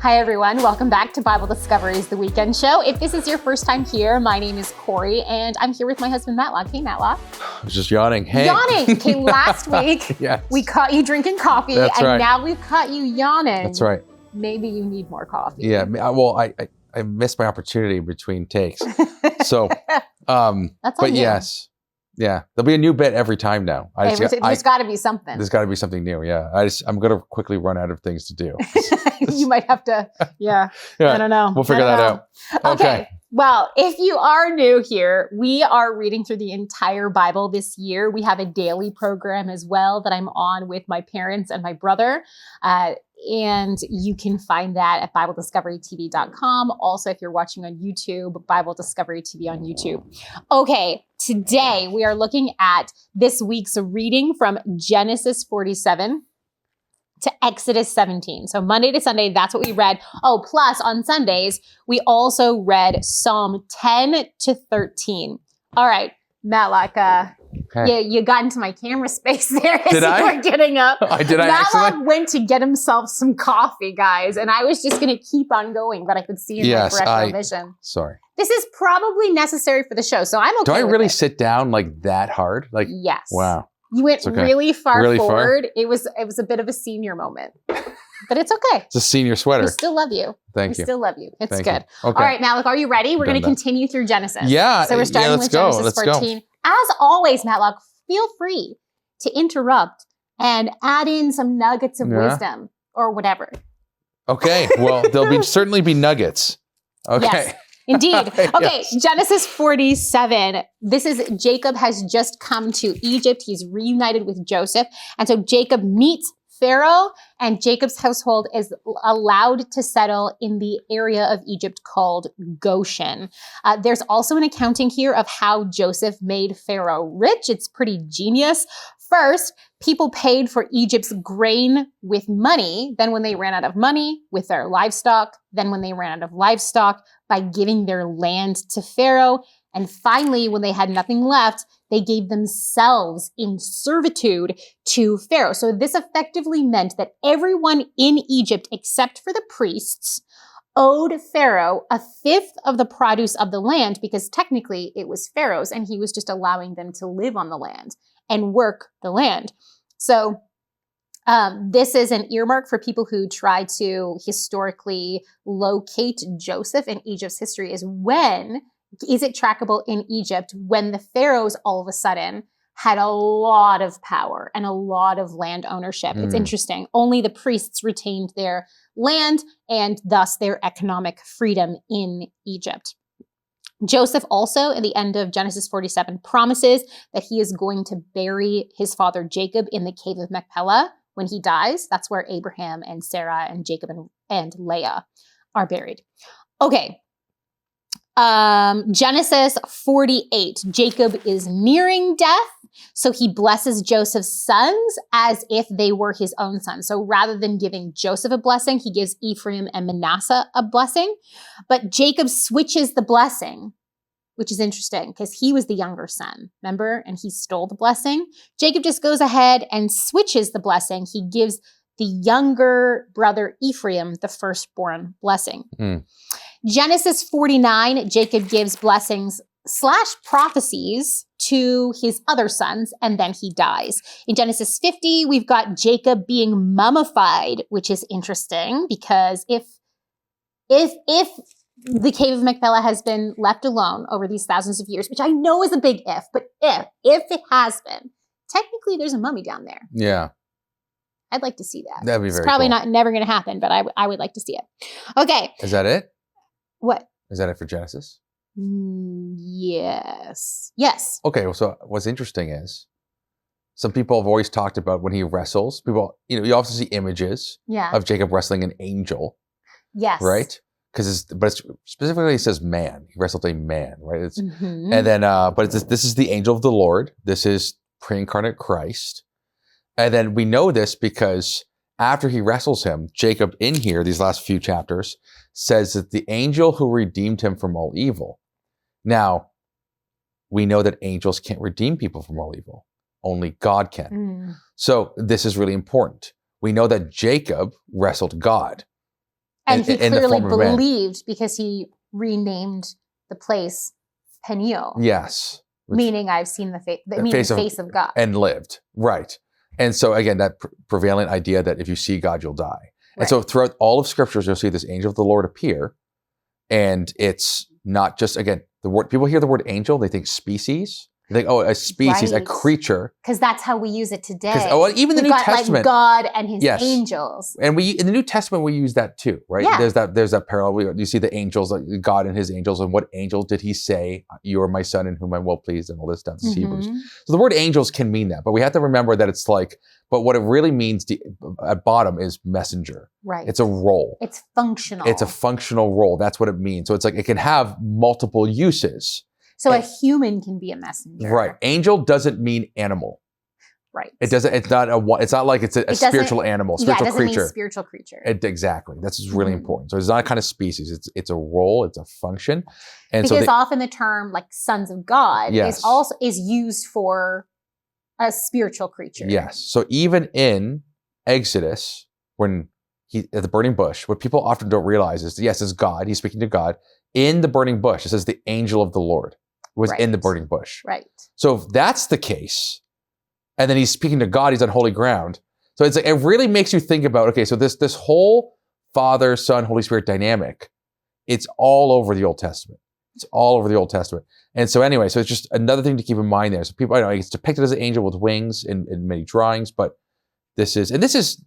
Hi, everyone. Welcome back to Bible Discoveries, the weekend show. If this is your first time here, my name is Corie, and I'm here with my husband, Matlock. Hey, Matlock. I was just yawning. Hey. Yawning. Okay, last week, Yes. we caught you drinking coffee, That's and right. now we've caught you yawning. That's right. Maybe you need more coffee. Yeah. Well, I missed my opportunity between takes. So, That's but on you. yes. Yeah. There'll be a new bit every time now. There's got to be something. There's got to be something new. Yeah. I'm going to quickly run out of things to do. You might have to, yeah. I don't know. We'll figure that out. Okay. Well, if you are new here, we are reading through the entire Bible this year. We have a daily program as well that I'm on with my parents and my brother. And you can find that at BibleDiscoveryTV.com. Also, if you're watching on YouTube, Bible Discovery TV on YouTube. Okay, today we are looking at this week's reading from Genesis 47 to Exodus 17. So Monday to Sunday, that's what we read. Oh, plus on Sundays, we also read Psalm 10 to 13. All right, Matlock, you got into my camera space there as Did you I? were getting up. Did I Matlock went to get himself some coffee, guys, and I was just going to keep on going, but I could see in my peripheral vision. Sorry. This is probably necessary for the show, so I'm okay. Do I with really it. sit down like that hard? Like, Yes. wow. You went Okay. really far Really far? forward. It was a bit of a senior moment, but it's okay. It's a senior sweater. We still love you. Thank We you. still love you. It's Thank good. you. Okay. All right, Matlock, are you ready? We're going to Done that. continue through Genesis. Yeah. So we're starting let's with go. Genesis Let's 14. As always, Matlock, feel free to interrupt and add in some nuggets of Yeah. wisdom or whatever. Okay. Well, there'll certainly be nuggets. Okay. Yes. Indeed. Okay, Yes. Genesis 47. This is Jacob has just come to Egypt. He's reunited with Joseph. And so Jacob meets Pharaoh, and Jacob's household is allowed to settle in the area of Egypt called Goshen. There's also an accounting here of how Joseph made Pharaoh rich. It's pretty genius. First, people paid for Egypt's grain with money. Then when they ran out of money, with their livestock. Then when they ran out of livestock, by giving their land to Pharaoh. And finally, when they had nothing left, they gave themselves in servitude to Pharaoh. So this effectively meant that everyone in Egypt, except for the priests, owed Pharaoh a fifth of the produce of the land, because technically it was Pharaoh's and he was just allowing them to live on the land and work the land. So this is an earmark for people who try to historically locate Joseph in Egypt's history. Is it trackable in Egypt when the pharaohs all of a sudden had a lot of power and a lot of land ownership? It's interesting. Only the priests retained their land and thus their economic freedom in Egypt. Joseph also, at the end of Genesis 47, promises that he is going to bury his father Jacob in the cave of Machpelah when he dies. That's where Abraham and Sarah and Jacob and Leah are buried. Okay. Genesis 48, Jacob is nearing death, so he blesses Joseph's sons as if they were his own sons. So rather than giving Joseph a blessing, he gives Ephraim and Manasseh a blessing. But Jacob switches the blessing, which is interesting because he was the younger son, remember? And he stole the blessing. Jacob just goes ahead and switches the blessing. He gives the younger brother Ephraim the firstborn blessing. Genesis 49, Jacob gives blessings / prophecies to his other sons, and then he dies. In Genesis 50, we've got Jacob being mummified, which is interesting because if the cave of Machpelah has been left alone over these thousands of years, which I know is a big if, but if it has been, technically there's a mummy down there. Yeah. I'd like to see that. That'd be very It's probably cool. never going to happen, but I would like to see it. Okay. Is that it? What? Is that it for Genesis? Yes. Yes. Okay. Well, so what's interesting is some people have always talked about when he wrestles. People, you often see images of Jacob wrestling an angel. Yes. Right? But specifically it says man. He wrestled a man, right? Mm-hmm. And then, but this is the angel of the Lord. This is pre-incarnate Christ. And then we know this because after he wrestles him, Jacob in here, these last few chapters, says that the angel who redeemed him from all evil. Now, we know that angels can't redeem people from all evil. Only God can. So this is really important. We know that Jacob wrestled God. And he in the clearly form of man. believed because he renamed the place Peniel. Yes. Meaning I've seen the face of God. And lived. Right. And so again, that prevalent idea that if you see God, you'll die. Right. And so throughout all of scriptures, you'll see this angel of the Lord appear. And it's not just, again, the word, people hear the word angel, they think species. They think, oh, a species, a creature. Because that's how we use it today. Even the New Testament, like God and his yes. angels. And in the New Testament, we use that too, right? Yeah. There's that parallel. You see the angels, like God and his angels, and what angel did he say, you are my son in whom I'm well pleased, and all this stuff. This is Hebrews. So the word angels can mean that, but we have to remember that it's like, but what it really means at bottom is messenger. Right. It's a role. It's functional. It's a functional role. That's what it means. So it's like it can have multiple uses. So a human can be a messenger. Right. Angel doesn't mean animal. Right. It doesn't. It's not like it's a spiritual animal, spiritual creature. Mean spiritual creature. Exactly. This is really important. So it's not a kind of species. It's a role. It's a function. And because often the term like sons of God is used for a spiritual creature. Yes. So even in Exodus, when at the burning bush, what people often don't realize is yes, it's God. He's speaking to God in the burning bush. It says the angel of the Lord was in the burning bush. Right. So if that's the case, and then he's speaking to God, he's on holy ground. So it's like, it really makes you think about, okay, so this whole Father, Son, Holy Spirit dynamic, it's all over the Old Testament. It's all over the Old Testament. And so anyway, so it's just another thing to keep in mind there. So people, I know it's depicted as an angel with wings in many drawings, but this is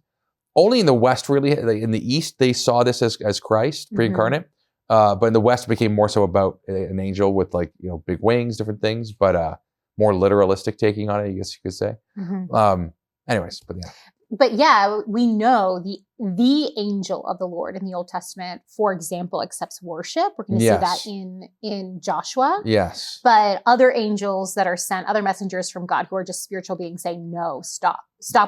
only in the West, really. In the East, they saw this as Christ, pre-incarnate. But in the West, it became more so about an angel with big wings, different things, but more literalistic taking on it, I guess you could say. Anyways, but yeah. But yeah, we know the angel of the Lord in the Old Testament, for example, accepts worship. We're going to see that in Joshua. Yes. But other angels that are sent, other messengers from God who are just spiritual beings saying, no, stop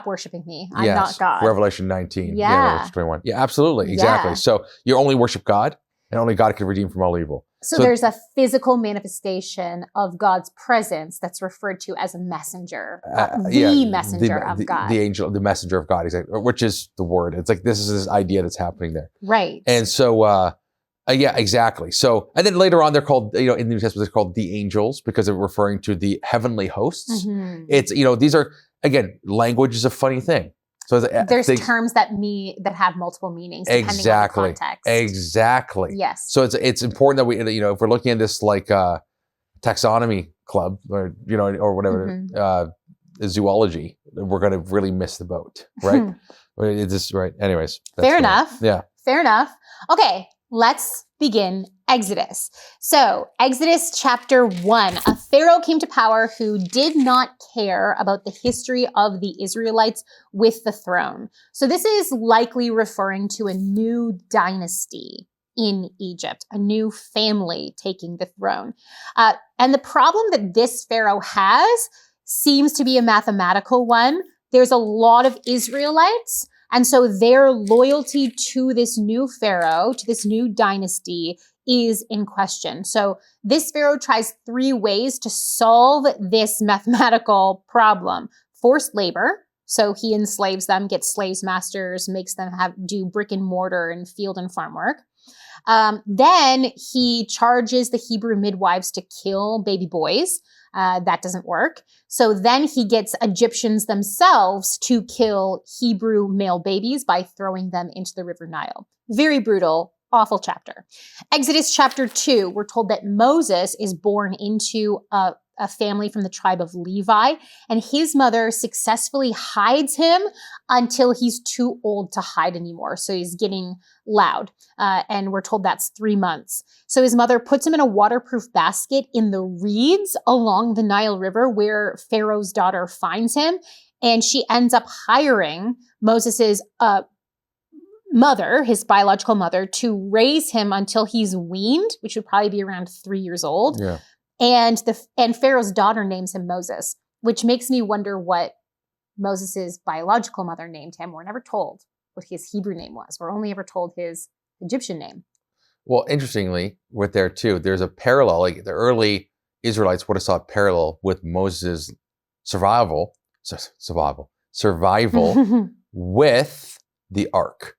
worshiping me. I'm not God. Revelation 19. Yeah. Revelation 21. Yeah, absolutely. Exactly. Yeah. So you only worship God, and only God can redeem from all evil. So there's a physical manifestation of God's presence that's referred to as a messenger, messenger of God. The angel, the messenger of God, exactly, which is the word. It's like this is this idea that's happening there. Right. And so, yeah, exactly. So, and then later on, they're called, in the New Testament, they're called the angels because they're referring to the heavenly hosts. It's, these are, again, language is a funny thing. So there's terms that have multiple meanings depending on the context. Exactly. Yes. So it's important that we, if we're looking at this like taxonomy club or or whatever, zoology, we're going to really miss the boat, right? It's just right. Anyways. Fair enough. Yeah. Fair enough. Okay. Let's begin Exodus. So Exodus chapter 1, a Pharaoh came to power who did not care about the history of the Israelites with the throne. So this is likely referring to a new dynasty in Egypt, a new family taking the throne. And the problem that this Pharaoh has seems to be a mathematical one. There's a lot of Israelites, and so their loyalty to this new Pharaoh, to this new dynasty, is in question. So this Pharaoh tries 3 ways to solve this mathematical problem. Forced labor. So he enslaves them, gets slaves masters, makes them do brick and mortar and field and farm work. Then he charges the Hebrew midwives to kill baby boys. That doesn't work. So then he gets Egyptians themselves to kill Hebrew male babies by throwing them into the River Nile. Very brutal, awful chapter. Exodus chapter 2, we're told that Moses is born into a family from the tribe of Levi, and his mother successfully hides him until he's too old to hide anymore. So he's getting loud, and we're told that's 3 months. So his mother puts him in a waterproof basket in the reeds along the Nile River where Pharaoh's daughter finds him, and she ends up hiring Moses's mother, his biological mother, to raise him until he's weaned, which would probably be around 3 years old. Yeah. And Pharaoh's daughter names him Moses, which makes me wonder what Moses's biological mother named him. We're never told what his Hebrew name was. We're only ever told his Egyptian name. Well, interestingly, with there too, there's a parallel. Like the early Israelites would have saw a parallel with Moses' survival with the ark,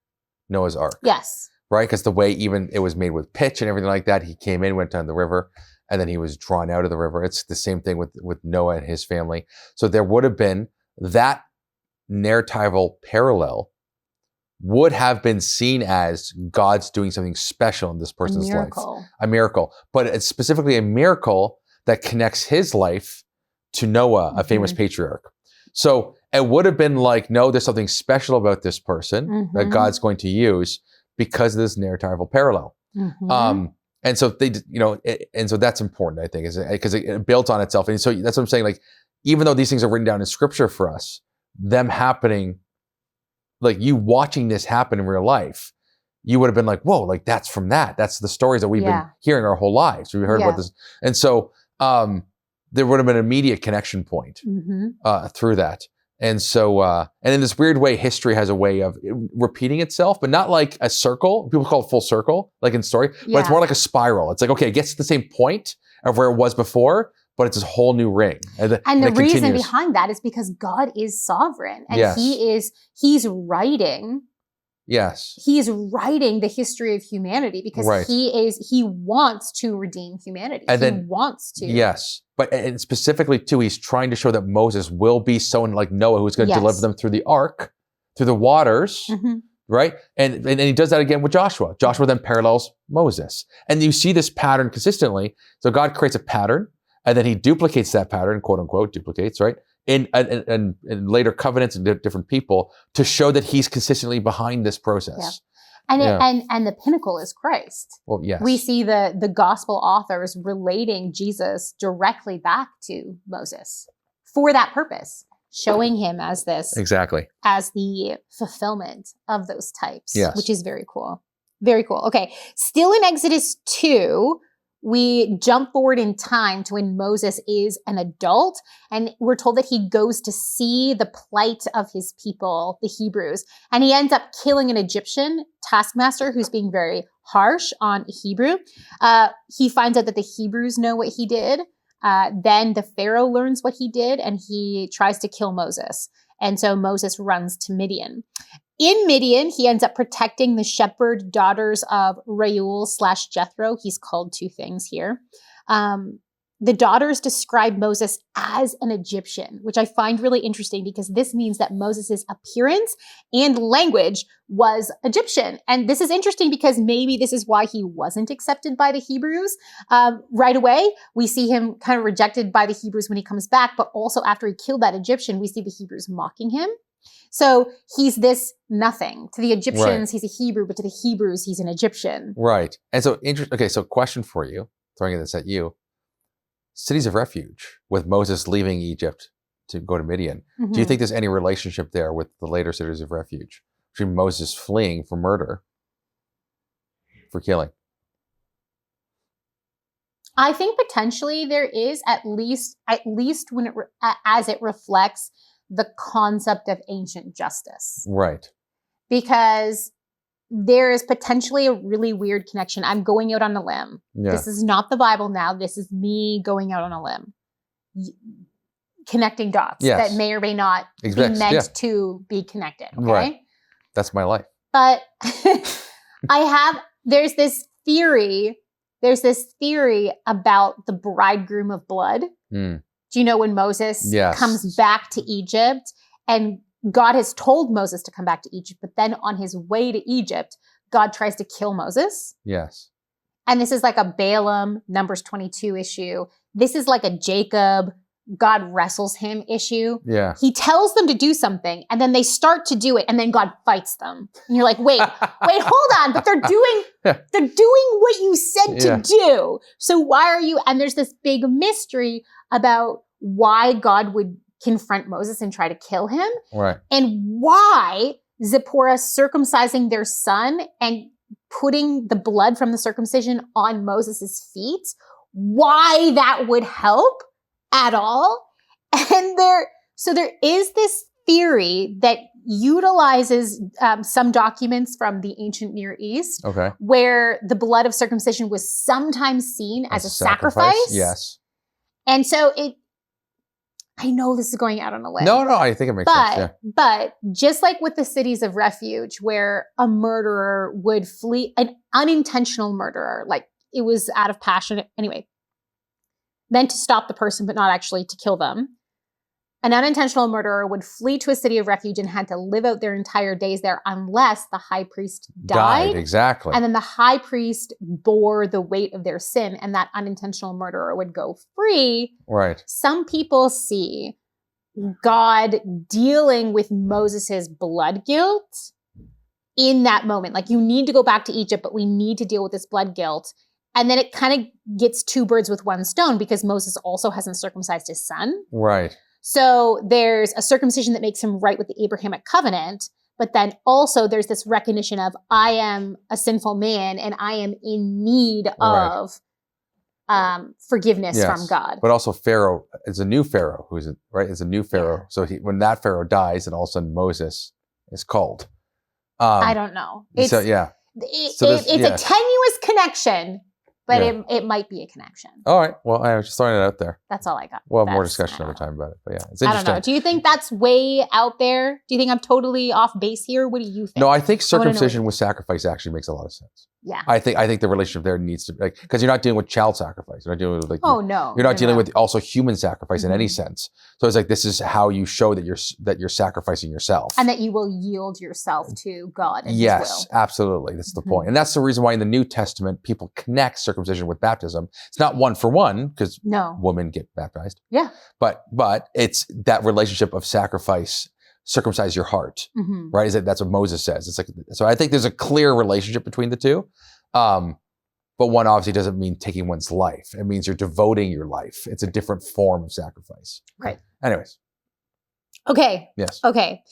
Noah's ark. Yes. right? Because the way even it was made with pitch and everything like that, he came in, went down the river, and then he was drawn out of the river. It's the same thing with Noah and his family. So there would have been that narratival parallel would have been seen as God's doing something special in this person's life. A miracle. But it's specifically a miracle that connects his life to Noah, a famous patriarch. So it would have been like, no, there's something special about this person that God's going to use because of this narratival parallel. And so they, and so that's important, I think, because it built on itself. And so that's what I'm saying. Like, even though these things are written down in scripture for us, them happening, like you watching this happen in real life, you would have been like, whoa, like that's from that. That's the stories that we've been hearing our whole lives. We've heard about this. And so there would have been an immediate connection point through that. And so, and in this weird way, history has a way of repeating itself, but not like a circle. People call it full circle, like in story, but it's more like a spiral. It's like, okay, it gets to the same point of where it was before, but it's this whole new ring. And the reason behind that is because God is sovereign and he's writing. Yes. He's writing the history of humanity because he wants to redeem humanity. And he wants to. Yes. But and specifically too, he's trying to show that Moses will be someone like Noah who's going to deliver them through the ark, through the waters, right? And he does that again with Joshua. Joshua then parallels Moses. And you see this pattern consistently. So God creates a pattern and then he duplicates that pattern, quote unquote, duplicates, right? In later covenants and different people to show that he's consistently behind this process. And and the pinnacle is Christ. Well, yes. We see the gospel authors relating Jesus directly back to Moses for that purpose, showing him as this as the fulfillment of those types, which is very cool. Very cool. Okay, still in Exodus 2, we jump forward in time to when Moses is an adult, and we're told that he goes to see the plight of his people, the Hebrews, and he ends up killing an Egyptian taskmaster who's being very harsh on Hebrew. He finds out that the Hebrews know what he did. Then the Pharaoh learns what he did, and he tries to kill Moses. And so Moses runs to Midian. In Midian, he ends up protecting the shepherd daughters of Reuel/Jethro. He's called two things here. The daughters describe Moses as an Egyptian, which I find really interesting because this means that Moses' appearance and language was Egyptian. And this is interesting because maybe this is why he wasn't accepted by the Hebrews right away. We see him kind of rejected by the Hebrews when he comes back, but also after he killed that Egyptian, we see the Hebrews mocking him. So he's this nothing. To the Egyptians, he's a Hebrew, but to the Hebrews, he's an Egyptian. Right. And so, okay, so question for you, throwing this at you. Cities of refuge, with Moses leaving Egypt to go to Midian. Do you think there's any relationship there with the later cities of refuge between Moses fleeing for murder, for killing? I think potentially there is, at least when as it reflects the concept of ancient justice. Right. Because there is potentially a really weird connection. I'm going out on a limb. Yeah. This is not the Bible now. This is me going out on a limb. Connecting dots that may or may not be meant to be connected. Okay? Right. That's my life. But there's this theory about the bridegroom of blood. Do you know when Moses comes back to Egypt and God has told Moses to come back to Egypt, but then on his way to Egypt, God tries to kill Moses? Yes. And this is like a Balaam, Numbers 22 issue. This is like a Jacob, God wrestles him issue. Yeah. He tells them to do something and then they start to do it and then God fights them. And you're like, wait, hold on. But they're doing what you said to do. So why are you, and there's this big mystery about why God would confront Moses and try to kill him. Right. And why Zipporah circumcising their son and putting the blood from the circumcision on Moses' feet, why that would help at all. And there is this theory that utilizes some documents from the ancient Near East where the blood of circumcision was sometimes seen as a sacrifice. Yes. And so I know this is going out on a limb. No, I think it makes sense. Yeah. But just like with the cities of refuge, where a murderer would flee, an unintentional murderer, like it was out of passion, anyway, meant to stop the person, but not actually to kill them. An unintentional murderer would flee to a city of refuge and had to live out their entire days there unless the high priest died. Exactly. And then the high priest bore the weight of their sin, and that unintentional murderer would go free. Right. Some people see God dealing with Moses's blood guilt in that moment. Like, you need to go back to Egypt, but we need to deal with this blood guilt. And then it kind of gets two birds with one stone, because Moses also hasn't circumcised his son. Right. So there's a circumcision that makes him right with the Abrahamic covenant, but then also there's this recognition of, I am a sinful man and I am in need of forgiveness from God. But also Pharaoh is a new Pharaoh, is a new Pharaoh. Yeah. So when that Pharaoh dies, then all of a sudden Moses is called. I don't know. It's a tenuous connection. But it might be a connection. All right. Well, I was just throwing it out there. That's all I got. We'll have more discussion over time about it. But yeah, it's interesting. I don't know. Do you think that's way out there? Do you think I'm totally off base here? What do you think? No, I think circumcision with sacrifice actually makes a lot of sense. Yeah. I think the relationship there needs to, like, because you're not dealing with child sacrifice. You're not dealing with you're not dealing with also human sacrifice in any sense. So it's like, this is how you show that you're sacrificing yourself. And that you will yield yourself to God and Yes, His will. Absolutely. That's the point. And that's the reason why in the New Testament, people connect circumcision with baptism. It's not one for one, because women get baptized. Yeah. But it's that relationship of sacrifice, circumcise your heart, right? That's what Moses says. It's like, so I think there's a clear relationship between the two. But one obviously doesn't mean taking one's life. It means you're devoting your life. It's a different form of sacrifice. Right. Anyways. Okay. Yes. Okay.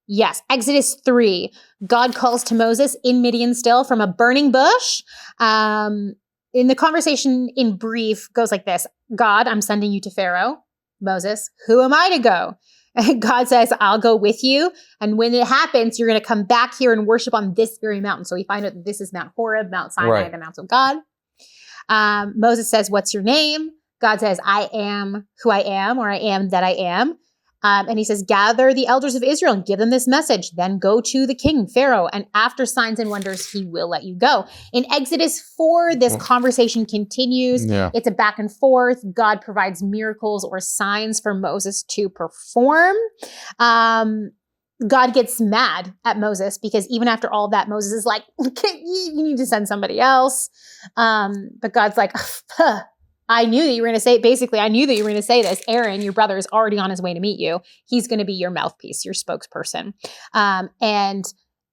Yes. Exodus 3. God calls to Moses in Midian still from a burning bush. In the conversation in brief goes like this. God, I'm sending you to Pharaoh. Moses, who am I to go? And God says, I'll go with you. And when it happens, you're going to come back here and worship on this very mountain. So we find out that this is Mount Horeb, Mount Sinai, the mountain of God. Moses says, what's your name? God says, I am who I am, or I am that I am. And he says, gather the elders of Israel and give them this message. Then go to the king, Pharaoh, and after signs and wonders, he will let you go. In Exodus 4, this conversation continues. Yeah. It's a back and forth. God provides miracles or signs for Moses to perform. God gets mad at Moses, because even after all that, Moses is like, you need to send somebody else. But God's like, I knew that you were going to say, basically, I knew that you were going to say this. Aaron, your brother, is already on his way to meet you. He's going to be your mouthpiece, your spokesperson. And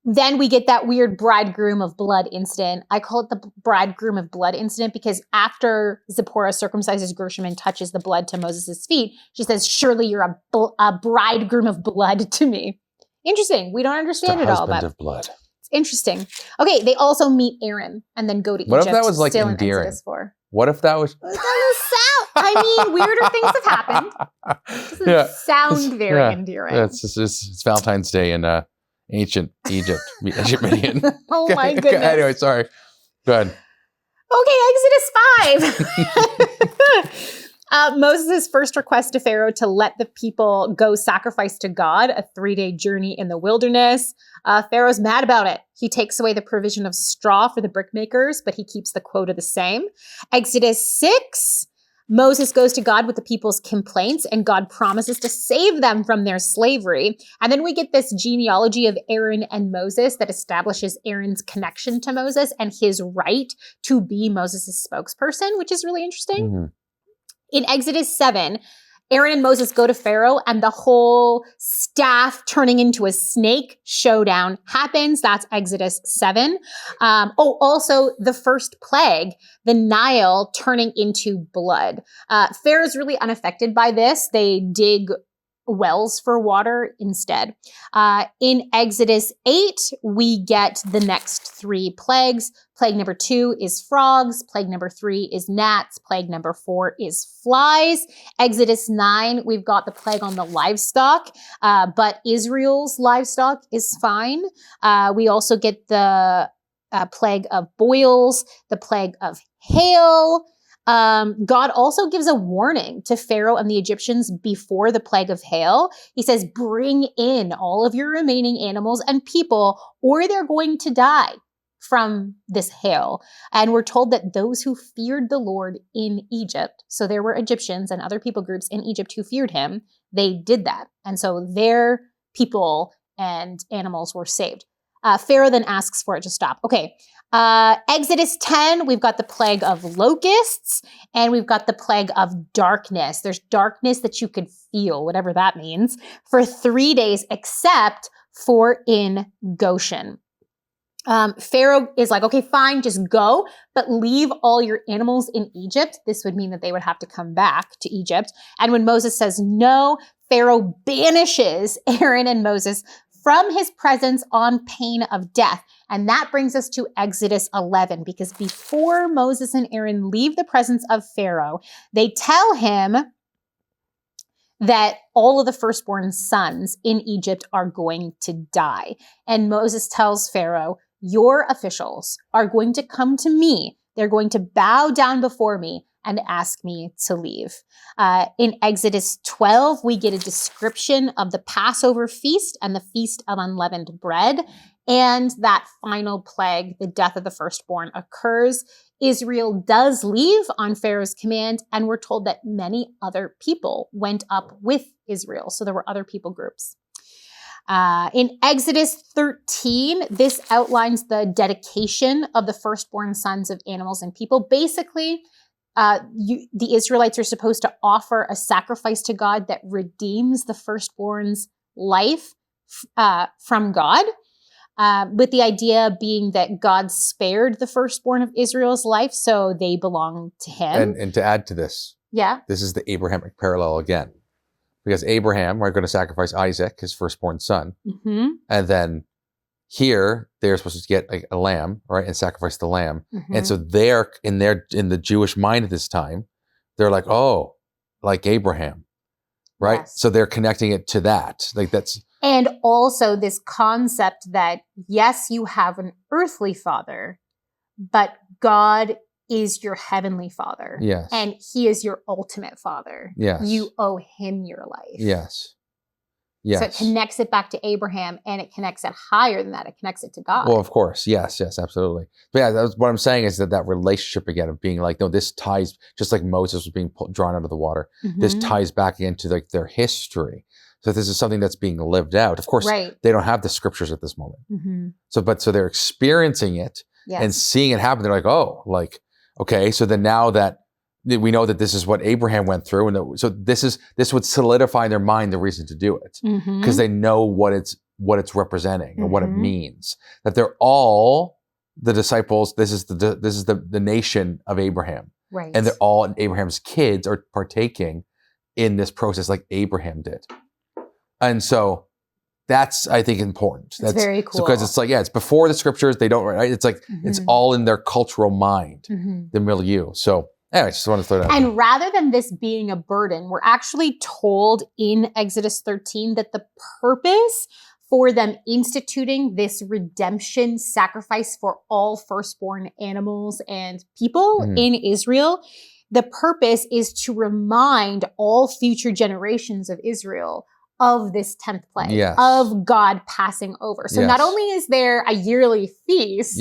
then we get that weird bridegroom of blood incident. I call it the bridegroom of blood incident because after Zipporah circumcises Gershom and touches the blood to Moses' feet, she says, surely you're a bridegroom of blood to me. Interesting. We don't understand it all. But of blood. It's interesting. Okay, they also meet Aaron and then go to Egypt. What if that was like endearing? What if that was... I mean, weirder things have happened. It doesn't sound very endearing. Yeah, it's Valentine's Day in ancient Egypt. Ancient Midian. Oh my goodness. Anyway, sorry. Go ahead. Okay, Exodus 5. Moses' first request to Pharaoh to let the people go sacrifice to God, a 3-day journey in the wilderness. Pharaoh's mad about it. He takes away the provision of straw for the brick makers, but he keeps the quota the same. Exodus 6, Moses goes to God with the people's complaints, and God promises to save them from their slavery. And then we get this genealogy of Aaron and Moses that establishes Aaron's connection to Moses and his right to be Moses' spokesperson, which is really interesting. Mm-hmm. In Exodus 7, Aaron and Moses go to Pharaoh, and the whole staff turning into a snake showdown happens. That's Exodus 7. Also the first plague, the Nile turning into blood. Pharaoh's really unaffected by this. They dig wells for water instead. In Exodus 8, we get the next 3 plagues. Plague number 2 is frogs. Plague number 3 is gnats. Plague number 4 is flies. Exodus 9, we've got the plague on the livestock, but Israel's livestock is fine. We also get the plague of boils, the plague of hail. God also gives a warning to Pharaoh and the Egyptians before the plague of hail. He says, bring in all of your remaining animals and people, or they're going to die from this hail. And we're told that those who feared the Lord in Egypt, so there were Egyptians and other people groups in Egypt who feared him, they did that. And so their people and animals were saved. Pharaoh then asks for it to stop. Okay, Exodus 10, we've got the plague of locusts, and we've got the plague of darkness. There's darkness that you could feel, whatever that means, for 3 days, except for in Goshen. Pharaoh is like, okay, fine, just go, but leave all your animals in Egypt. This would mean that they would have to come back to Egypt. And when Moses says no, Pharaoh banishes Aaron and Moses from his presence on pain of death. And that brings us to Exodus 11, because before Moses and Aaron leave the presence of Pharaoh, they tell him that all of the firstborn sons in Egypt are going to die. And Moses tells Pharaoh, your officials are going to come to me. They're going to bow down before me and ask me to leave. In Exodus 12, we get a description of the Passover feast and the Feast of Unleavened Bread. And that final plague, the death of the firstborn, occurs. Israel does leave on Pharaoh's command, and we're told that many other people went up with Israel. So there were other people groups. In Exodus 13, this outlines the dedication of the firstborn sons of animals and people. Basically, the Israelites are supposed to offer a sacrifice to God that redeems the firstborn's life from God, with the idea being that God spared the firstborn of Israel's life, so they belong to him. And to add to this, this is the Abrahamic parallel again. Because Abraham, we're going to sacrifice Isaac, his firstborn son. Mm-hmm. And then here, they're supposed to get a lamb, right, and sacrifice the lamb. Mm-hmm. And so they're in the Jewish mind at this time, they're like, oh, like Abraham, right? Yes. So they're connecting it to that. Like that's. And also this concept that, yes, you have an earthly father, but God is your heavenly father. Yes. And he is your ultimate father. Yes. You owe him your life. Yes. Yes. So it connects it back to Abraham, and it connects it higher than that. It connects it to God. Well, of course. Yes, absolutely. But yeah, that's what I'm saying is that relationship again of being like, no, this ties, just like Moses was being drawn out of the water, this ties back into like their history. So this is something that's being lived out. Of course, they don't have the scriptures at this moment. So they're experiencing it and seeing it happen. They're like, oh, like, okay, so then now that we know that this is what Abraham went through, and so this would solidify in their mind the reason to do it, because they know what it's representing and what it means. That they're all the disciples. This is the nation of Abraham, right? And they're all Abraham's kids are partaking in this process like Abraham did, and so. That's, I think, important. That's very cool. Because it's like, it's before the scriptures. They don't, right? It's like, it's all in their cultural mind, the milieu. So anyway, just want to throw that out. And rather than this being a burden, we're actually told in Exodus 13 that the purpose for them instituting this redemption sacrifice for all firstborn animals and people in Israel, the purpose is to remind all future generations of Israel of this 10th plague, of God passing over. So not only is there a yearly feast,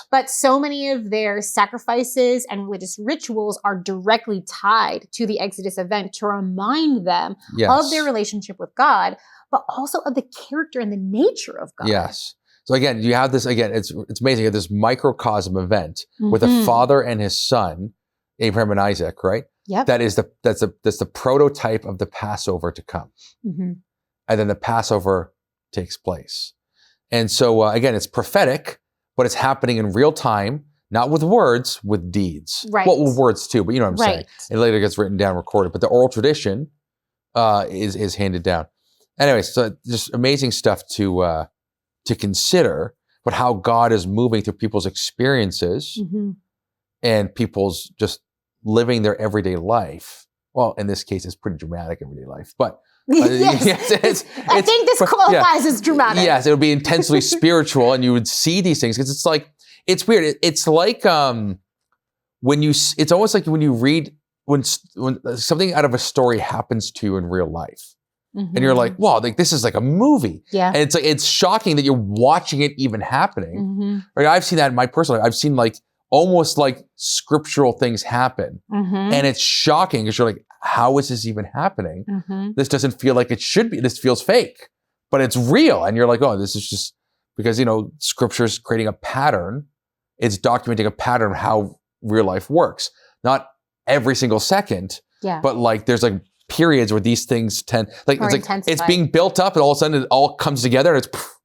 but so many of their sacrifices and religious rituals are directly tied to the Exodus event to remind them of their relationship with God, but also of the character and the nature of God. Yes. So again, you have this, it's amazing. You have this microcosm event with a father and his son, Abraham and Isaac, right? Yep. That's the prototype of the Passover to come. And then the Passover takes place. And so again, it's prophetic, but it's happening in real time, not with words, with deeds. Right. Well, with words too, but you know what I'm saying. It later gets written down, recorded, but the oral tradition is handed down. Anyway, so just amazing stuff to consider, but how God is moving through people's experiences and people's just living their everyday life. Well, in this case, it's pretty dramatic everyday life, but yes, I think this qualifies as dramatic. Yes, it would be intensely spiritual, and you would see these things because it's weird. It's like it's almost like when you read, when something out of a story happens to you in real life. And you're like, wow, like this is like a movie. Yeah. And it's like, it's shocking that you're watching it even happening. Right? I've seen that in my personal life. I've seen like almost like scriptural things happen. And it's shocking because you're like, how is this even happening? This doesn't feel like it should be. This feels fake, but it's real. And you're like, oh, this is just because, you know, scripture's creating a pattern. It's documenting a pattern of how real life works. Not every single second, but like there's like periods where these things tend, like it's like it's being built up and all of a sudden it all comes together and it's poof,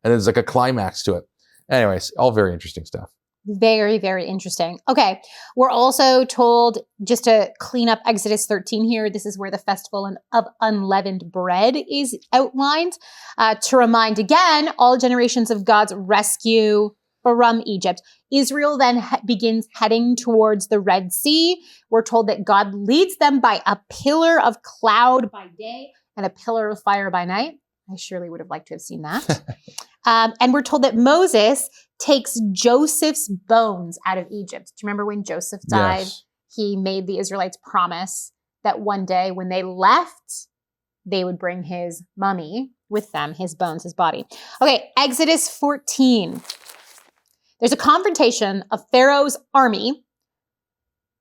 and there's like a climax to it. Anyways, all very interesting stuff. Very, very interesting. Okay. We're also told, just to clean up Exodus 13 here, this is where the festival of unleavened bread is outlined. To remind again, all generations of God's rescue from Egypt. Israel then begins heading towards the Red Sea. We're told that God leads them by a pillar of cloud by day and a pillar of fire by night. I surely would have liked to have seen that. And we're told that Moses takes Joseph's bones out of Egypt. Do you remember when Joseph died? Yes. He made the Israelites promise that one day when they left, they would bring his mummy with them, his bones, his body. Okay, Exodus 14. There's a confrontation of Pharaoh's army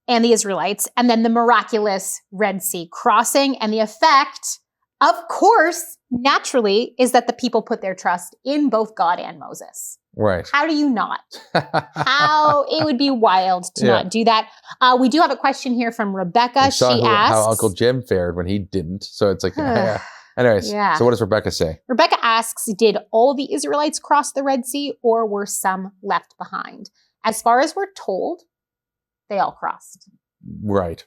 and the Israelites, and then the miraculous Red Sea crossing. And the effect, of course, naturally, is that the people put their trust in both God and Moses. Right. How do you not? How it would be wild to not do that. We do have a question here from Rebecca. She asks how Uncle Jim fared when he didn't. So it's like, anyways. So what does Rebecca say? Rebecca asks, did all the Israelites cross the Red Sea or were some left behind? As far as we're told, they all crossed. Right.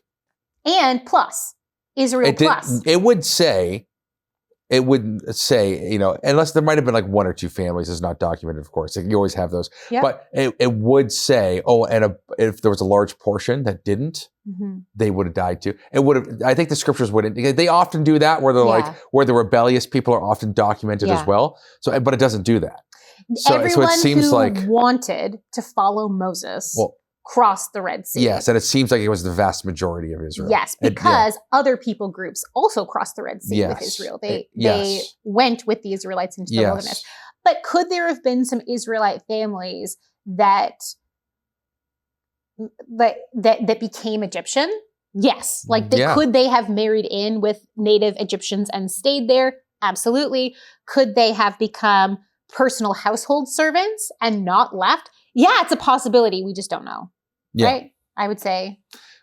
And plus, Israel plus. It would say, you know, unless there might have been like one or two families, it's not documented, of course. Like you always have those. Yep. But it would say, if there was a large portion that didn't, they would have died too. It would have, I think the scriptures wouldn't. They often do that where they're like, where the rebellious people are often documented as well. So, but it doesn't do that. Everyone so it seems who like wanted to follow Moses crossed the Red Sea. Yes, and it seems like it was the vast majority of Israel. Yes, because other people groups also crossed the Red Sea with Israel. They went with the Israelites into the wilderness. But could there have been some Israelite families that became Egyptian? Yes. Like could they have married in with native Egyptians and stayed there? Absolutely. Could they have become personal household servants and not left? Yeah, it's a possibility. We just don't know. Right? I would say.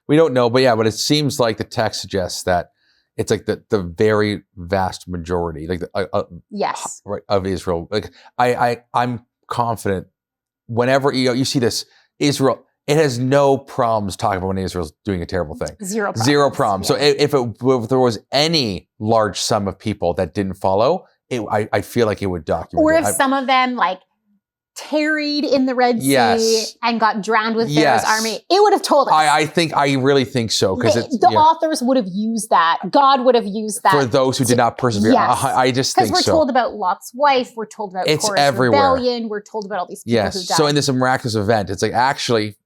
We don't know, but it seems like the text suggests that it's like the very vast majority, like of Israel. Like I'm confident whenever you see this, Israel, it has no problems talking about when Israel's doing a terrible thing. Zero problems. So if there was any large sum of people that didn't follow, I feel like it would document. Or if some of them tarried in theRed Sea and got drowned with Pharaoh's army, it would have told us. I really think so. Because the authors would have used that. God would have used that. For those who did not persevere. Yes. I just think so. Because we're told about Lot's wife, we're told about Core's rebellion, we're told about all these people who died. So in this miraculous event, it's like actually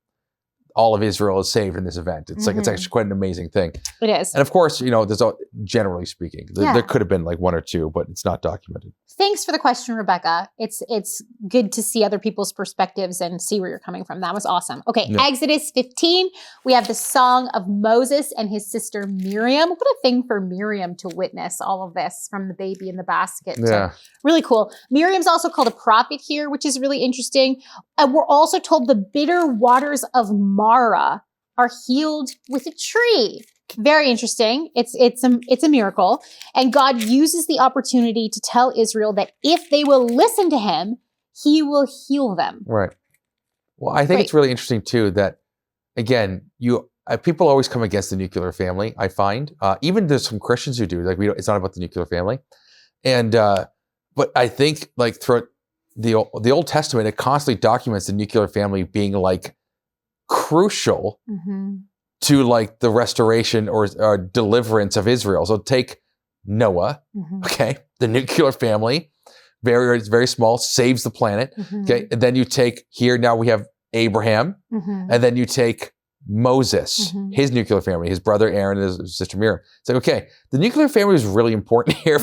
all of Israel is saved in this event. It's like, it's actually quite an amazing thing. It is. And of course, there's generally speaking, there could have been like one or two, but it's not documented. Thanks for the question, Rebecca. It's good to see other people's perspectives and see where you're coming from. That was awesome. Okay, Exodus 15, we have the song of Moses and his sister Miriam. What a thing for Miriam to witness all of this from the baby in the basket. Yeah. Really cool. Miriam's also called a prophet here, which is really interesting. We're also told the bitter waters of Mara are healed with a tree. Very interesting. It's a miracle. And God uses the opportunity to tell Israel that if they will listen to him, he will heal them. Right. Well, I think it's really interesting too that, again, people always come against the nuclear family, I find. Even there's some Christians who do. It's not about the nuclear family. And but I think throughout the Old Testament, it constantly documents the nuclear family being crucial to the restoration or deliverance of Israel. So take Noah, the nuclear family, very, very small, saves the planet. Okay, and then you take now we have Abraham, and then you take Moses, his nuclear family, his brother Aaron and his sister Miriam. It's like, okay, the nuclear family is really important here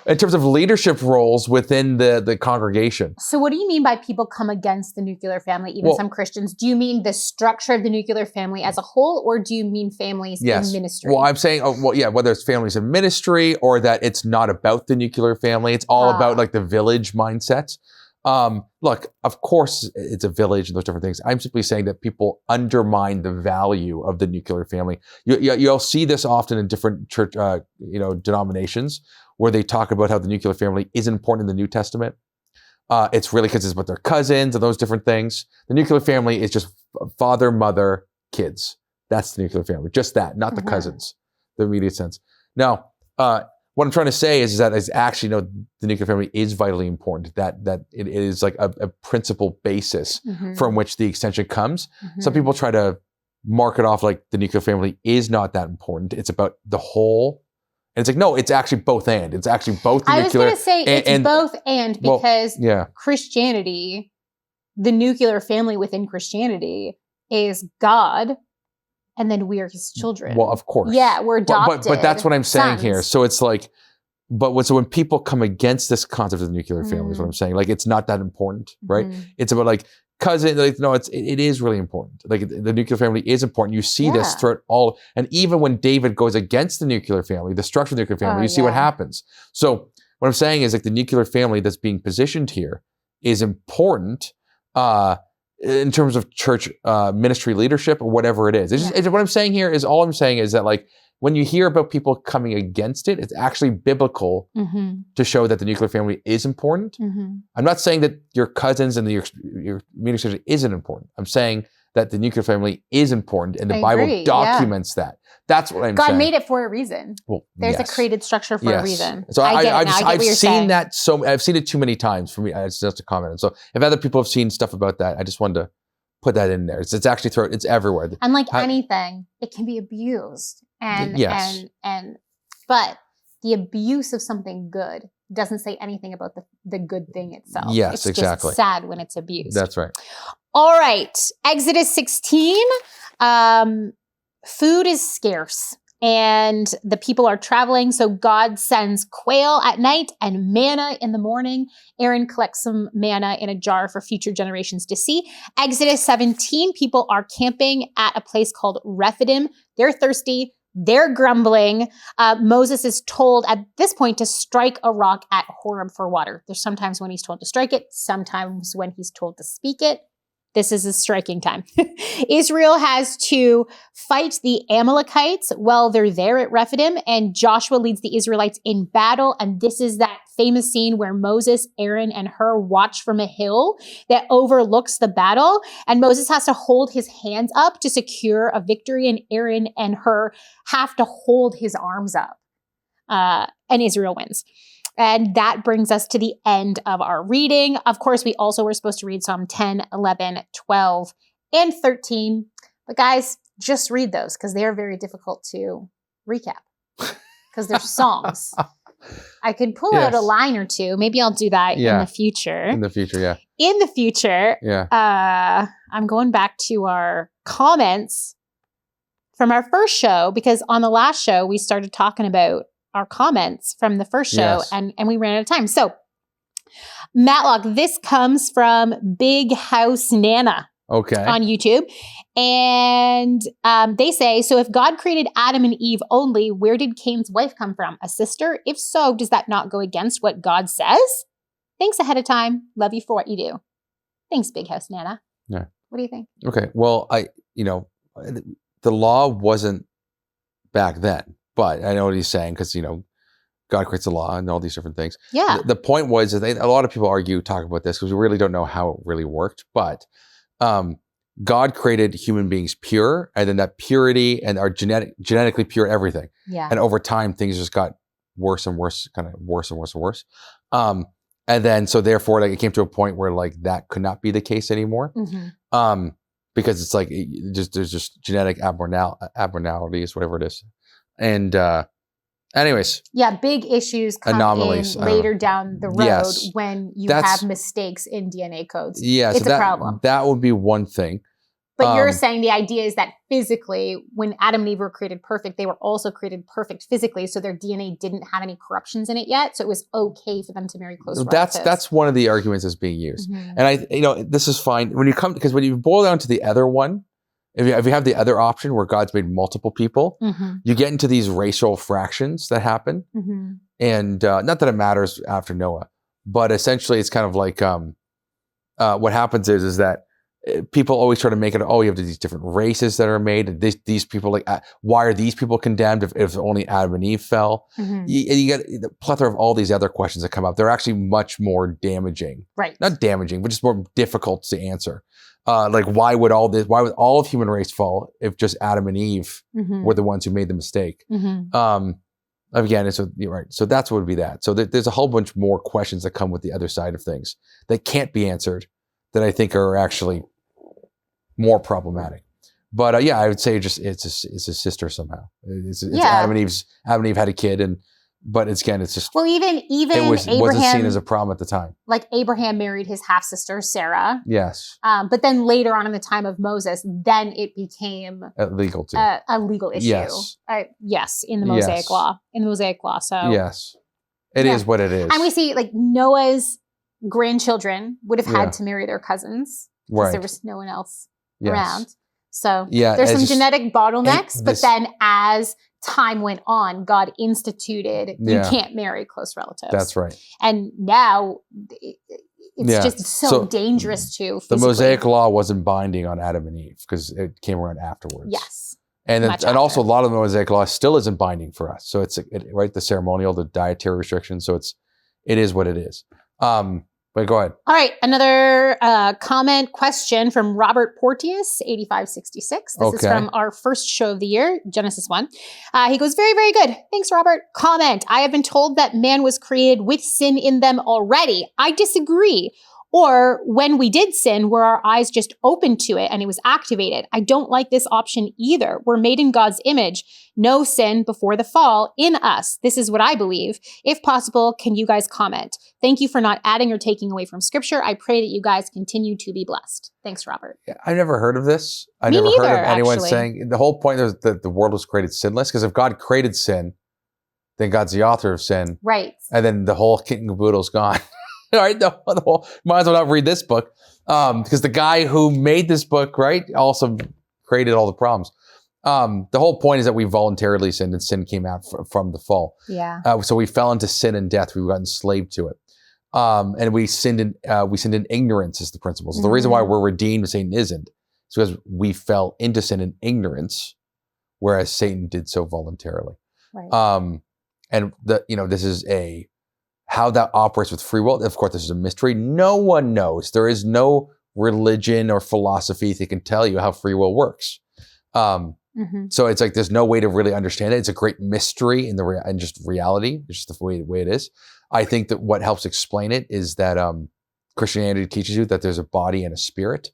in terms of leadership roles within the congregation. So what do you mean by people come against the nuclear family, even some Christians? Do you mean the structure of the nuclear family as a whole, or do you mean families in ministry? Well, I'm saying, whether it's families in ministry or that it's not about the nuclear family, it's all about like the village mindset. Look, of course it's a village and those different things. I'm simply saying that people undermine the value of the nuclear family. You'll see this often in different church, denominations where they talk about how the nuclear family is important in the New Testament. It's really because it's about their cousins and those different things. The nuclear family is just father, mother, kids. That's the nuclear family. Just that, not the cousins, the immediate sense. Now, what I'm trying to say is that it's actually, the nuclear family is vitally important, that it is like a principal basis from which the extension comes. Some people try to mark it off like the nuclear family is not that important. It's about the whole. And it's like, no, it's actually both and. It's actually both the nuclear. I was going to say it's both and because Christianity, the nuclear family within Christianity is God. And then we are his children. Well, of course. Yeah, we're adopted. But that's what I'm saying here. So it's like, so when people come against this concept of the nuclear family is what I'm saying. Like, it's not that important, right? It's about like cousin. Like, no, it is really important. Like, the nuclear family is important. You see this throughout all, and even when David goes against the nuclear family, the structure of the nuclear family, you see what happens. So what I'm saying is like the nuclear family that's being positioned here is important. In terms of church ministry leadership or whatever it is. What I'm saying here is, all I'm saying is that like when you hear about people coming against it, it's actually biblical to show that the nuclear family is important. I'm not saying that your cousins and your ministry isn't important. I'm saying that the nuclear family is important and the Bible documents that. That's what I'm saying. God made it for a reason. Well, there's a created structure for a reason. So I've seen that. I've seen it too many times for me. It's just a comment. And so if other people have seen stuff about that, I just wanted to put that in there. It's actually it's everywhere. And like anything, it can be abused. But the abuse of something good doesn't say anything about the good thing itself. Yes, it's exactly. Just sad when it's abused. That's right. All right. Exodus 16. Food is scarce and the people are traveling. So God sends quail at night and manna in the morning. Aaron collects some manna in a jar for future generations to see. Exodus 17, people are camping at a place called Rephidim. They're thirsty. They're grumbling. Moses is told at this point to strike a rock at Horeb for water. There's sometimes when he's told to strike it, sometimes when he's told to speak it. This is a striking time. Israel has to fight the Amalekites while they're there at Rephidim, and Joshua leads the Israelites in battle. And this is that famous scene where Moses, Aaron, and Hur watch from a hill that overlooks the battle. And Moses has to hold his hands up to secure a victory, and Aaron and Hur have to hold his arms up. And Israel wins. And that brings us to the end of our reading. Of course, we also were supposed to read Psalm 10, 11, 12, and 13. But guys, just read those because they are very difficult to recap because they're songs. I could pull out a line or two. Maybe I'll do that in the future. In the future, yeah. In the future, I'm going back to our comments from our first show because on the last show, we started talking about our comments from the first show and we ran out of time. So Matlock, this comes from Big House Nana on YouTube. And they say, so if God created Adam and Eve only, where did Cain's wife come from? A sister? If so, does that not go against what God says? Thanks ahead of time. Love you for what you do. Thanks, Big House Nana. Yeah. What do you think? Okay. Well, the law wasn't back then. But I know what he's saying because, God creates a law and all these different things. Yeah. The point was that a lot of people talk about this because we really don't know how it really worked. But God created human beings pure, and then that purity and our genetically pure everything. Yeah. And over time, things just got worse and worse, kind of worse and worse and worse. And then, so therefore, it came to a point where that could not be the case anymore. Mm-hmm. Because it's there's just genetic abnormalities, whatever it is. And anyways. Yeah, big issues come anomalies, in later down the road when you have mistakes in DNA codes. Yeah, it's a problem. That would be one thing. But you're saying the idea is that physically, when Adam and Eve were created perfect, they were also created perfect physically. So their DNA didn't have any corruptions in it yet. So it was okay for them to marry close relatives. That's one of the arguments that's being used. Mhm. And this is fine because when you boil down to the other one, if you have the other option where God's made multiple people, you get into these racial fractions that happen. And not that it matters after Noah, but essentially it's kind of like what happens is that people always try to make it, you have these different races that are made. These people, why are these people condemned if only Adam and Eve fell? You get the plethora of all these other questions that come up. They're actually much more damaging. Right. Not damaging, but just more difficult to answer. Why would all of human race fall if just Adam and Eve were the ones who made the mistake? Again, you're right. So that's what would be that. So there's a whole bunch more questions that come with the other side of things that can't be answered that I think are actually more problematic. But I would say it's a sister somehow. It's Adam and Eve had a kid, but it's just even it Abraham wasn't seen as a problem at the time. Like Abraham married his half sister Sarah. Yes. But then later on in the time of Moses, then it became illegal too. A legal issue. Yes. Yes, in the Mosaic law. So yes, it is what it is. And we see Noah's grandchildren would have had to marry their cousins because there was no one else around. So there's some genetic bottlenecks, but then as time went on, God instituted you can't marry close relatives. That's right. And now it's just so dangerous to physically. The Mosaic law wasn't binding on Adam and Eve because it came around afterwards. Yes. And also a lot of the Mosaic law still isn't binding for us. So it's the ceremonial, the dietary restrictions. So it is what it is. But go ahead. All right. Another question from Robert Porteous, 8566. This is from our first show of the year, Genesis 1. He goes, very, very good. Thanks, Robert. Comment. I have been told that man was created with sin in them already. I disagree. Or when we did sin, were our eyes just open to it and it was activated? I don't like this option either. We're made in God's image. No sin before the fall in us. This is what I believe. If possible, can you guys comment? Thank you for not adding or taking away from scripture. I pray that you guys continue to be blessed. Thanks, Robert. Yeah, I've never heard of this. I Me never neither, heard of anyone actually. saying the whole point is that the world was created sinless. Because if God created sin, then God's the author of sin. Right. And then the whole kit and caboodle's gone. All right, the whole, might as well not read this book because the guy who made this book, right, also created all the problems. The whole point is that we voluntarily sinned and sin came out from the fall. Yeah. So we fell into sin and death. We got enslaved to it. And we sinned in ignorance is the principle. So the reason why we're redeemed, Satan isn't, is because we fell into sin in ignorance, whereas Satan did so voluntarily. Right. And this is how that operates with free will. Of course, this is a mystery. No one knows. There is no religion or philosophy that can tell you how free will works. So it's there's no way to really understand it. It's a great mystery in just reality. It's just the way it is. I think that what helps explain it is that Christianity teaches you that there's a body and a spirit,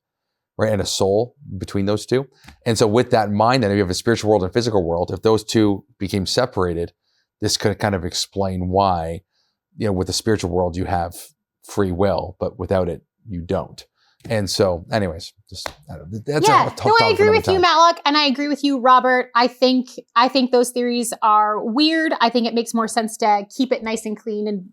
right, and a soul between those two. And so with that in mind, then if you have a spiritual world and physical world, if those two became separated, this could kind of explain why, with the spiritual world, you have free will, but without it, you don't. And so, anyways, I agree with you, Matlock, and I agree with you, Robert. I think those theories are weird. I think it makes more sense to keep it nice and clean. And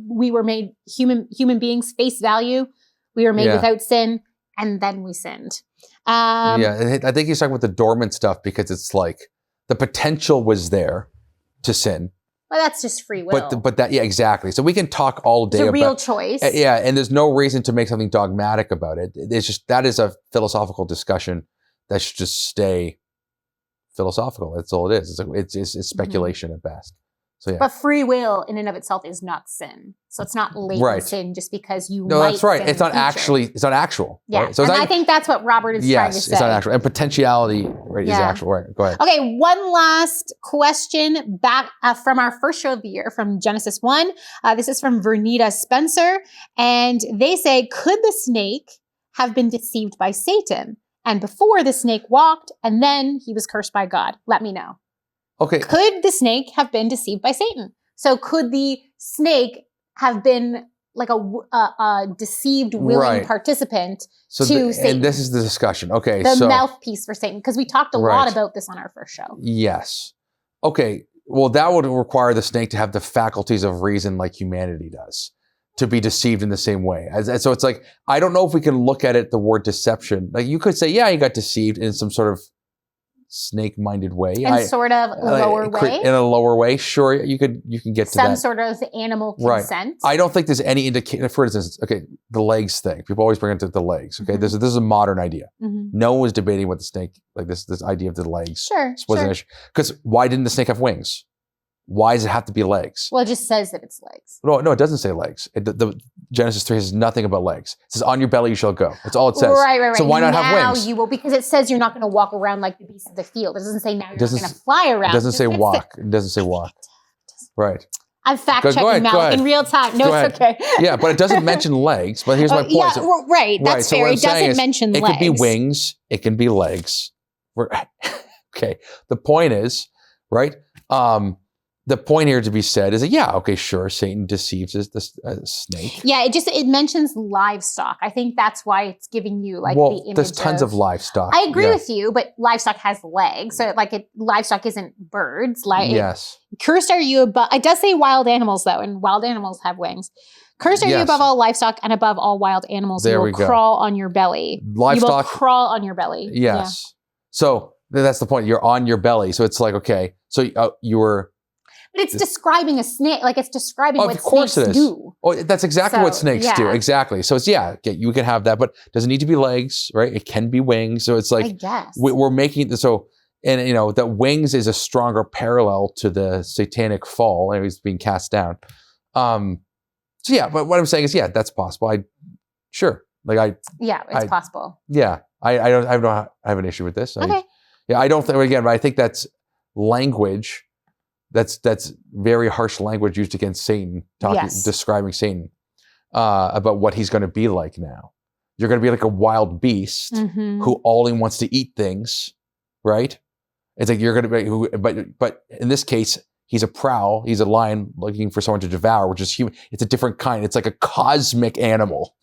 we were made human beings, face value. We were made without sin, and then we sinned. I think he's talking about the dormant stuff because it's the potential was there to sin. Well, that's just free will. But that, exactly. So we can talk all day about... It's a real choice. And there's no reason to make something dogmatic about it. It's just, that is a philosophical discussion that should just stay philosophical. That's all it is. It's speculation at best. So yeah. But free will in and of itself is not sin. So it's not latent sin just because you No, that's right. It's not actual. Yeah. Right? So I think that's what Robert is trying to say. Yes, it's not actual. And potentiality is actual. Right. Go ahead. Okay. One last question back from our first show of the year from Genesis 1. This is from Vernita Spencer. And they say, could the snake have been deceived by Satan? And before the snake walked and then he was cursed by God? Let me know. Okay. Could the snake have been deceived by Satan? So could the snake have been a deceived, willing participant to Satan. And this is the discussion. Okay, the mouthpiece for Satan, because we talked a lot about this on our first show. Yes. Okay. Well, that would require the snake to have the faculties of reason like humanity does, to be deceived in the same way. So it's like, I don't know if we can look at it, the word deception. Like you could say, yeah, he got deceived in some sort of snake-minded way. In sort of lower way? In a lower way. Sure, you can get to some that. sort of animal consent. Right. I don't think there's any indication. For instance, okay, the legs thing. People always bring it to the legs. Okay, this is a modern idea. No one was debating what the snake, like this idea of the legs. Sure. Wasn't an issue. Because why didn't the snake have wings? Why does it have to be legs? Well, it just says that it's legs. No, it doesn't say legs. The Genesis 3 says nothing about legs. It says, on your belly you shall go. That's all it says. Right. So why not have wings? You will, because it says you're not going to walk around like the beasts of the field. It doesn't say now you're not going to fly around. It doesn't say walk. It doesn't say walk. Right. I'm fact-checking Mal in real time. No, it's okay. Yeah, but it doesn't mention legs. But here's my point. Yeah, right. That's fair. It doesn't mention legs. It can be wings. It can be legs. Okay. The point is, right? The point here to be said is that, yeah, okay, sure, Satan deceives the snake. Yeah, it mentions livestock. I think that's why it's giving you the image. There's tons of livestock. I agree with you, but livestock has legs, so livestock isn't birds. Yes. Cursed are you above. It does say wild animals though, and wild animals have wings. Cursed are you above all livestock and above all wild animals. You will crawl on your belly. Livestock. You will crawl on your belly. Yes. Yeah. So that's the point. You're on your belly. So it's like, okay, so you were. But it's describing a snake, it's describing what snakes do. Oh, that's exactly what snakes do. Exactly. So it's, you can have that, but it doesn't need to be legs, right? It can be wings. So it's like, I guess. We're making it so, and that wings is a stronger parallel to the satanic fall, and he's being cast down. But what I'm saying is, that's possible. It's possible. Yeah. I don't have an issue with this. Okay. I don't think, again, but I think that's language. That's very harsh language used against Satan, describing Satan about what he's going to be like now. You're going to be like a wild beast who only wants to eat things, right? It's like you're going to be, but in this case, he's a prowl. He's a lion looking for someone to devour, which is human. It's a different kind. It's like a cosmic animal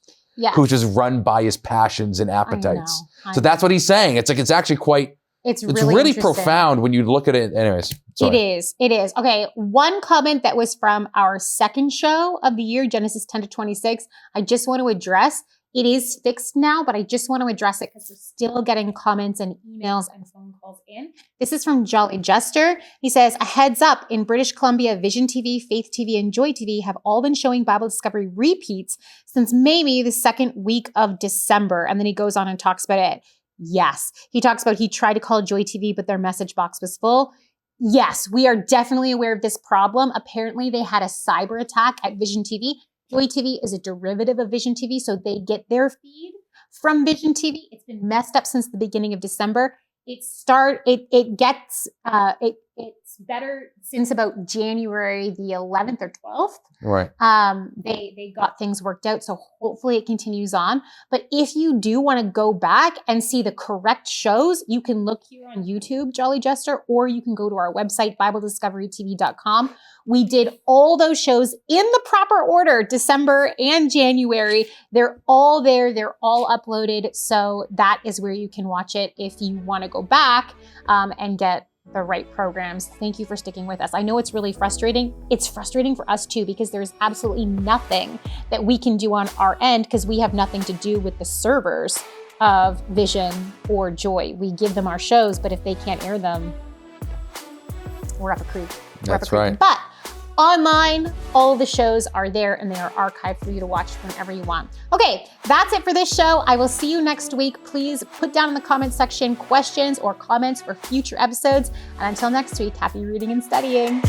who's just run by his passions and appetites. So that's what he's saying. It's actually quite. It's really profound when you look at it. Anyways. Sorry. It is. Okay. One comment that was from our second show of the year, Genesis 10 to 26, I just want to address. It is fixed now, but I just want to address it because we're still getting comments and emails and phone calls in. This is from Jolly Jester. He says, a heads up, in British Columbia, Vision TV, Faith TV, and Joy TV have all been showing Bible Discovery repeats since maybe the second week of December. And then he goes on and talks about it. Yes. He talks about he tried to call Joy TV, but their message box was full. Yes, we are definitely aware of this problem. Apparently, they had a cyber attack at Vision TV. Joy TV is a derivative of Vision TV, so they get their feed from Vision TV. It's been messed up since the beginning of December. It's better since about January the 11th or 12th. Right. They got things worked out, so hopefully it continues on. But if you do want to go back and see the correct shows, you can look here on YouTube, Jolly Jester, or you can go to our website, BibleDiscoveryTV.com. We did all those shows in the proper order, December and January. They're all there. They're all uploaded. So that is where you can watch it if you want to go back and get the right programs. Thank you for sticking with us. I know it's really frustrating. It's frustrating for us too, because there's absolutely nothing that we can do on our end because we have nothing to do with the servers of Vision or Joy. We give them our shows, but if they can't air them, we're up a creek. That's right. But online, all the shows are there and they are archived for you to watch whenever you want. Okay, that's it for this show. I will see you next week. Please put down in the comment section questions or comments for future episodes. And until next week, happy reading and studying.